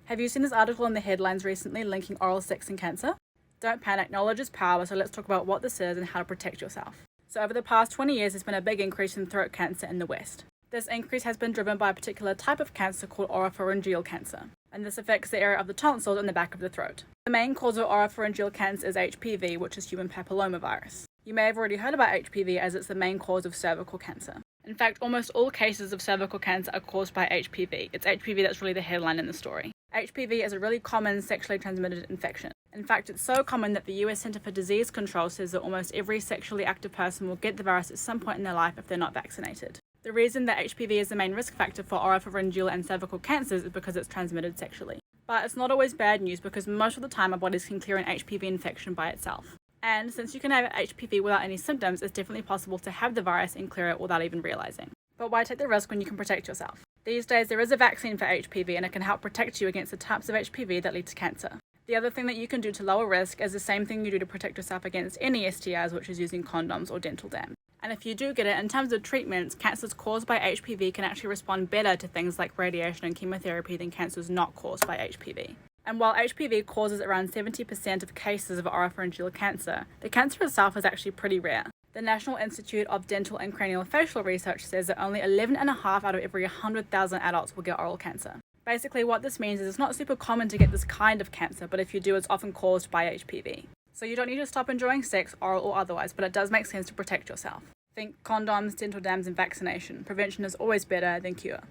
Have you seen this article in the headlines recently linking oral sex and cancer? Don't panic, knowledge is power, so let's talk about what this is and how to protect yourself. So over the past 20 years, there's been a big increase in throat cancer in the West. This increase has been driven by a particular type of cancer called oropharyngeal cancer, and this affects the area of the tonsils and the back of the throat. The main cause of oropharyngeal cancer is HPV, which is human papillomavirus. You may have already heard about HPV as it's the main cause of cervical cancer. In fact, almost all cases of cervical cancer are caused by HPV. It's HPV that's really the headline in the story. HPV is a really common sexually transmitted infection. In fact, it's so common that the US Center for Disease Control says that almost every sexually active person will get the virus at some point in their life if they're not vaccinated. The reason that HPV is the main risk factor for oropharyngeal and cervical cancers is because it's transmitted sexually. But it's not always bad news because most of the time our bodies can clear an HPV infection by itself. And since you can have HPV without any symptoms, it's definitely possible to have the virus and clear it without even realizing. But why take the risk when you can protect yourself? These days, there is a vaccine for HPV and it can help protect you against the types of HPV that lead to cancer. The other thing that you can do to lower risk is the same thing you do to protect yourself against any STIs, which is using condoms or dental dams. And if you do get it, in terms of treatments, cancers caused by HPV can actually respond better to things like radiation and chemotherapy than cancers not caused by HPV. And while HPV causes around 70% of cases of oropharyngeal cancer, the cancer itself is actually pretty rare. The National Institute of Dental and Craniofacial Research says that only 11.5 out of every 100,000 adults will get oral cancer. Basically, what this means is it's not super common to get this kind of cancer, but if you do, it's often caused by HPV. So you don't need to stop enjoying sex, oral or otherwise, but it does make sense to protect yourself. Think condoms, dental dams, and vaccination. Prevention is always better than cure.